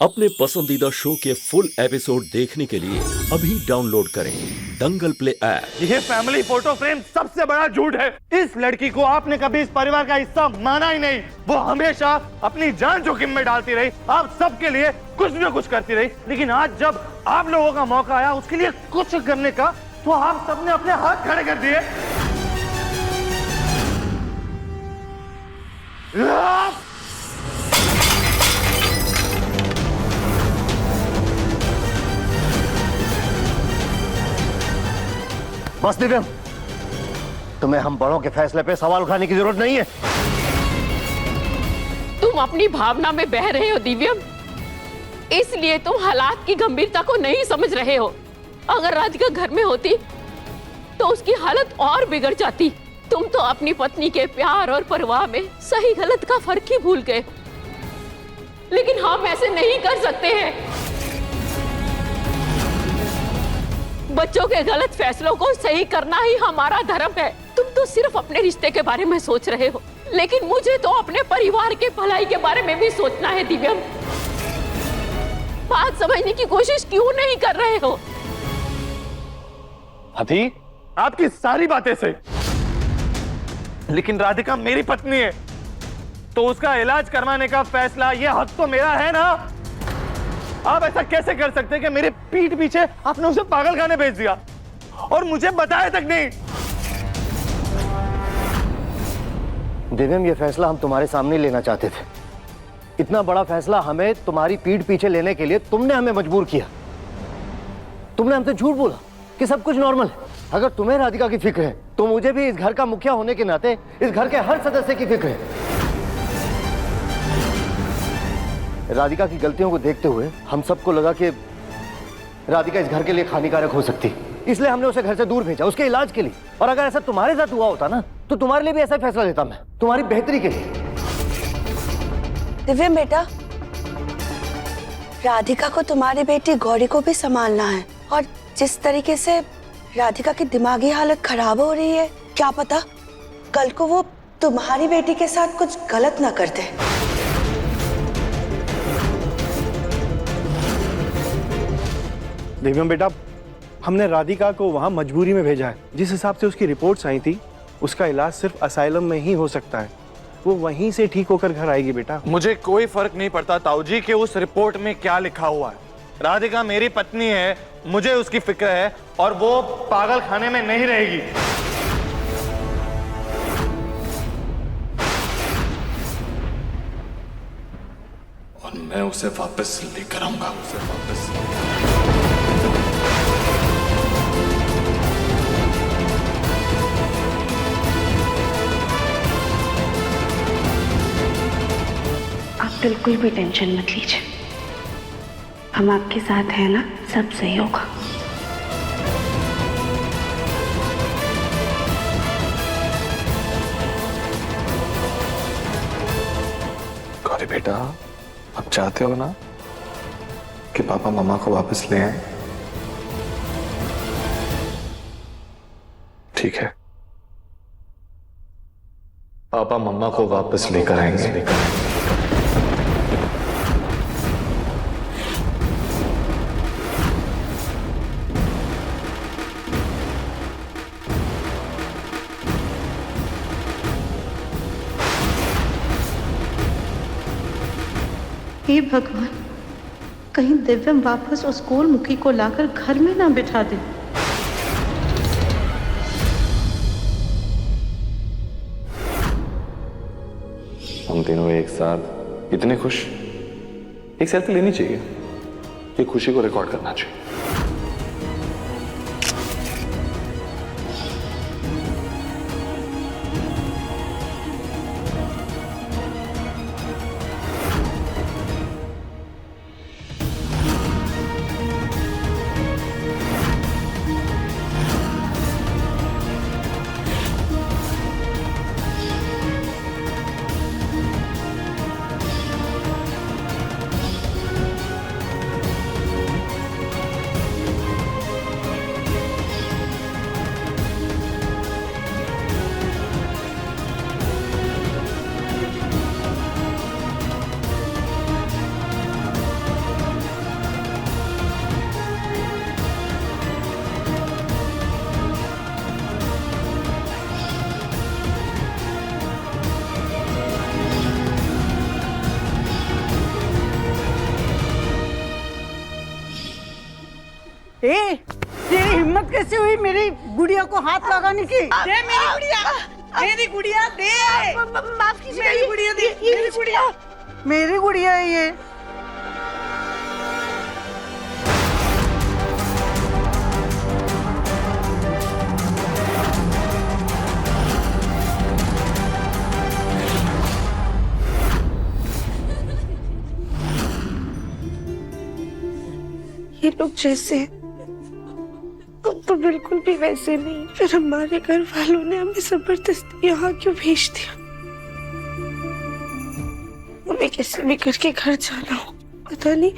अपने पसंदीदा शो के फुल एपिसोड देखने के लिए अभी डाउनलोड करें दंगल प्ले ऐप। ये फैमिली फोटो फ्रेम सबसे बड़ा झूठ है। इस लड़की को आपने कभी इस परिवार का हिस्सा माना ही नहीं। वो हमेशा अपनी जान जोखिम में डालती रही, आप सबके लिए कुछ न कुछ करती रही। लेकिन आज जब आप लोगों का मौका आया उसके लिए कुछ करने का, तो आप सबने अपने हाथ खड़े कर दिए। बस दिव्यम, तुम्हें हम बड़ों के फैसले पे सवाल उठाने की जरूरत नहीं है। तुम अपनी भावना में बह रहे हो दिव्यम, इसलिए तुम हालात की गंभीरता को नहीं समझ रहे हो। अगर राधिका घर में होती तो उसकी हालत और बिगड़ जाती। तुम तो अपनी पत्नी के प्यार और परवाह में सही गलत का फर्क ही भूल गए। लेकिन हम ऐसे नहीं कर सकते हैं। बच्चों के गलत फैसलों को सही करना ही हमारा धर्म है। तुम तो सिर्फ अपने रिश्ते के बारे में सोच रहे हो, लेकिन मुझे तो अपने परिवार के भलाई के बारे में भी सोचना है दिव्यम। बात समझने की कोशिश क्यों नहीं कर रहे हो? हथी, आपकी सारी बातें सही, लेकिन राधिका मेरी पत्नी है, तो उसका इलाज करवाने का फैसला, ये हक तो मेरा है ना। आप ऐसा कैसे कर सकते हैं कि मेरे पीठ पीछे आपने उसे पागल खाने भेज दिया और मुझे बताया तक नहीं। दिव्यम, ये फैसला हम तुम्हारे सामने लेना चाहते थे। इतना बड़ा फैसला हमें तुम्हारी पीठ पीछे लेने के लिए तुमने हमें मजबूर किया। तुमने हमसे झूठ बोला कि सब कुछ नॉर्मल है। अगर तुम्हें राधिका की फिक्र है तो मुझे भी इस घर का मुखिया होने के नाते इस घर के हर सदस्य की फिक्र है। राधिका की गलतियों को देखते हुए हम सबको लगा कि राधिका इस घर के लिए हानिकारक हो सकती, इसलिए हमने उसे घर से दूर भेजा उसके इलाज के लिए। और अगर ऐसा तुम्हारे साथ हुआ होता ना, तो तुम्हारे लिए भी ऐसा फैसला लेता मैं, तुम्हारी बेहतरी के लिए। दिव्यम बेटा, राधिका को तुम्हारी बेटी गौरी को भी संभालना है। और जिस तरीके से राधिका की दिमागी हालत खराब हो रही है, क्या पता कल को वो तुम्हारी बेटी के साथ कुछ गलत ना कर दे। दिव्यम बेटा, हमने राधिका को वहां मजबूरी में भेजा है। जिस हिसाब से उसकी रिपोर्ट्स आई थी, उसका इलाज सिर्फ असाइलम में ही हो सकता है। वो वहीं से ठीक होकर घर आएगी बेटा। मुझे कोई फर्क नहीं पड़ता ताऊ जी कि उस रिपोर्ट में क्या लिखा हुआ है। राधिका मेरी पत्नी है, मुझे उसकी फिक्र है और वो पागल खाने में नहीं रहेगी। और मैं उसे वापस लेकर आऊंगा, उसे वापस। आप बिल्कुल भी टेंशन मत लीजिए, हम आपके साथ हैं ना, सब सही होगा। गौरी बेटा, आप चाहते हो ना कि पापा मम्मा को वापस ले आए? ठीक है, पापा मम्मा को वापस लेकर आएंगे। हे भगवान, कहीं दिव्यम वापस उस गोल मुखी को लाकर घर में ना बिठा दे। हम तीनों एक साथ इतने खुश, एक सेल्फी लेनी चाहिए, ये खुशी को रिकॉर्ड करना चाहिए। तेरी हिम्मत कैसे हुई मेरी गुड़िया को हाथ लगाने की? दे मेरी गुड़िया, मेरी गुड़िया दे। माफ कीजिए, मेरी गुड़िया दे, मेरी गुड़िया, मेरी गुड़िया है ये। ये लोग जैसे हम तो बिल्कुल भी वैसे नहीं। फिर हमारे घर वालों ने हमें जबरदस्ती यहाँ क्यों भेज दिया? हमें कैसे भी करके घर जाना हो। पता नहीं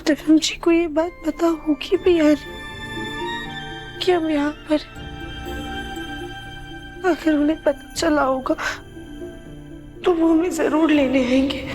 दिव्यम जी को ये बात पता होगी भी यार कि हम यहाँ पर, अगर उन्हें पता चला होगा तो वो हमें जरूर लेने आएंगे।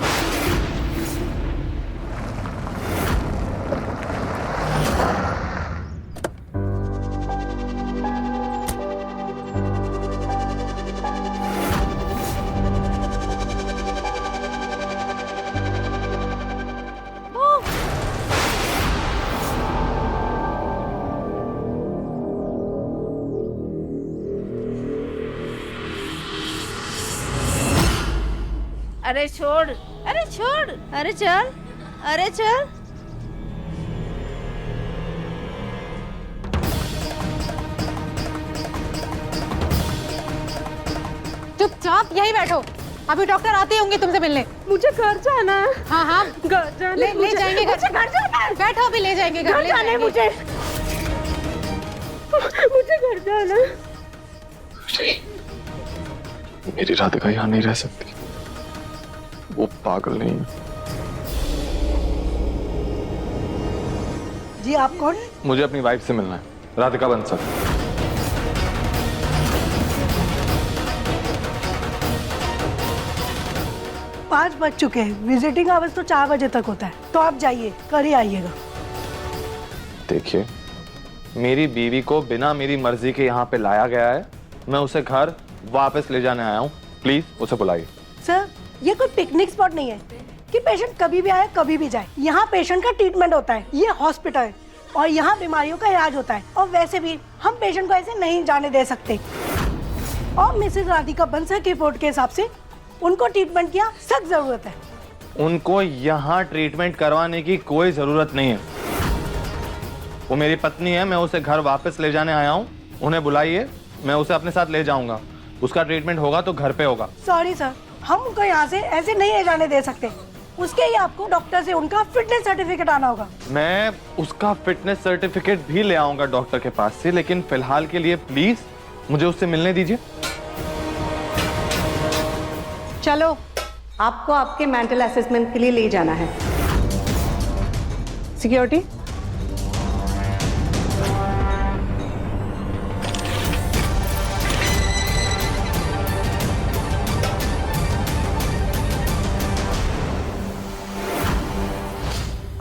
अरे छोड़, अरे छोड़, अरे चल, अरे चल। चुपचाप यही बैठो, अभी डॉक्टर आते होंगे तुमसे मिलने। मुझे घर जाना है। हाँ हाँ घर जाने, ले जाएंगे घर जाना है। बैठो, अभी ले जाएंगे घर जाना है मुझे घर जाना है। मेरी राधिका यहाँ नहीं रह सकती, वो पागल नहीं है। जी आप कौन? मुझे अपनी वाइफ से मिलना है, राधिका बंसल। 5 बज चुके हैं, विजिटिंग आवर्स तो 4 बजे तक होता है, तो आप जाइए, कल ही आइएगा। देखिए, मेरी बीवी को बिना मेरी मर्जी के यहाँ पे लाया गया है, मैं उसे घर वापस ले जाने आया हूँ, प्लीज उसे बुलाइए। सर, ये कोई पिकनिक स्पॉट नहीं है कि पेशेंट कभी भी आए कभी भी जाए। यहाँ पेशेंट का ट्रीटमेंट होता है, ये हॉस्पिटल है और यहाँ बीमारियों का इलाज होता है। और वैसे भी हम पेशेंट को ऐसे नहीं जाने दे सकते। और मिसेज राधिका बंसल की रिपोर्ट के हिसाब से उनको ट्रीटमेंट की सख्त जरूरत है। उनको यहाँ ट्रीटमेंट करवाने की कोई जरूरत नहीं है। वो मेरी पत्नी है, मैं उसे घर वापस ले जाने आया हूँ। उन्हें बुलाइए, मैं उसे अपने साथ ले जाऊंगा। उसका ट्रीटमेंट होगा तो घर पे होगा। सॉरी सर, हम उनको यहाँ से ऐसे नहीं ले जाने दे सकते। उसके लिए आपको डॉक्टर से उनका फिटनेस सर्टिफिकेट आना होगा। मैं उसका फिटनेस सर्टिफिकेट भी ले आऊंगा डॉक्टर के पास से, लेकिन फिलहाल के लिए प्लीज मुझे उससे मिलने दीजिए। चलो, आपको आपके मेंटल असेसमेंट के लिए ले जाना है। सिक्योरिटी,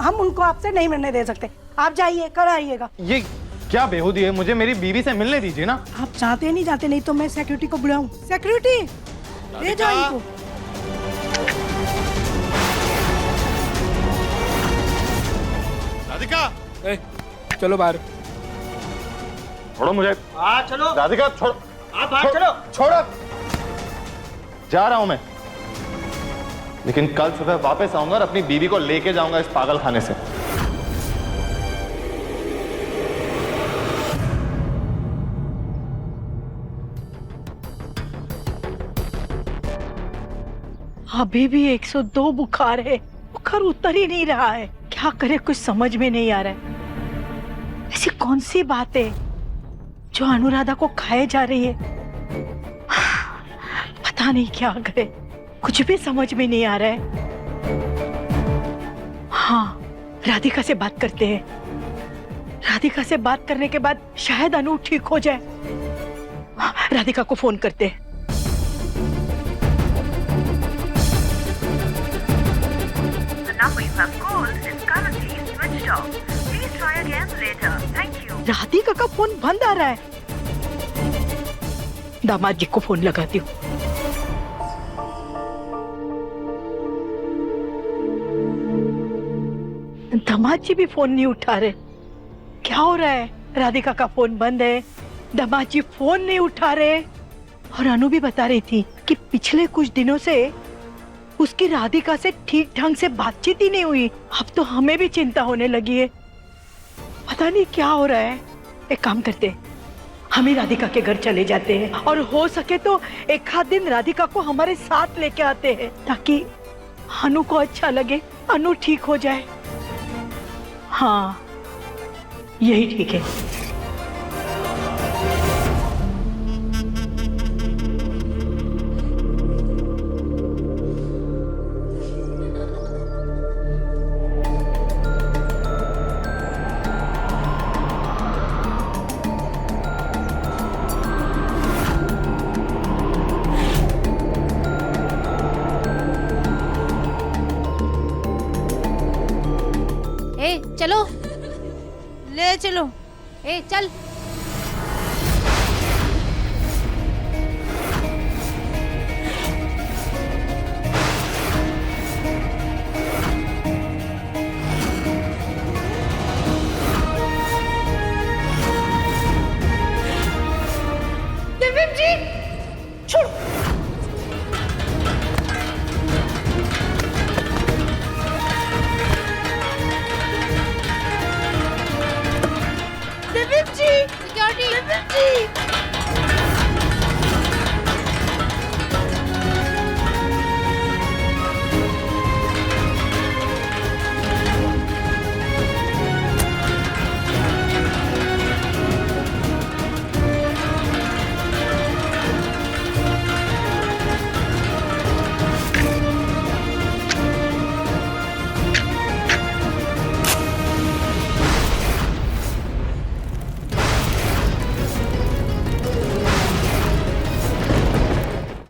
हम उनको आपसे नहीं मिलने दे सकते। आप जाइए, कल आइएगा। ये क्या बेहूदी है, मुझे मेरी बीवी से मिलने दीजिए ना। आप चाहते नहीं जाते, नहीं तो मैं सिक्योरिटी को बुलाऊं। सिक्योरिटी, ले जाओ इनको। राधिका, चलो बाहर। छोड़ो मुझे। चलो राधिका छोड़ो, आप बाहर चलो। छोड़ो। जा रहा हूं मैं, लेकिन कल सुबह वापस आऊंगा और अपनी बीवी को लेके जाऊंगा इस पागल खाने से। अभी भी 102 बुखार है, बुखार उतर ही नहीं रहा है। क्या करे, कुछ समझ में नहीं आ रहा है। ऐसी कौन सी बात है जो अनुराधा को खाए जा रही है? पता नहीं क्या करे, कुछ भी समझ में नहीं आ रहा है। हाँ, राधिका से बात करते हैं। राधिका से बात करने के बाद शायद अनु ठीक हो जाए। हाँ, राधिका को फोन करते हैं। राधिका का फोन बंद आ रहा है। दामाद जी को फोन लगाती हूँ। दामाद जी भी फोन नहीं उठा रहे। क्या हो रहा है? राधिका का फोन बंद है, दामाद जी फोन नहीं उठा रहे, और अनु भी बता रही थी कि पिछले कुछ दिनों से उसकी राधिका से ठीक ढंग से बातचीत ही नहीं हुई। अब तो हमें भी चिंता होने लगी है, पता नहीं क्या हो रहा है। एक काम करते हैं, हम ही राधिका के घर चले जाते हैं और हो सके तो एक आध दिन राधिका को हमारे साथ लेके आते हैं ताकि अनु को अच्छा लगे, अनु ठीक हो जाए। हाँ, यही ठीक है। ए चलो, ले चलो, ए चल।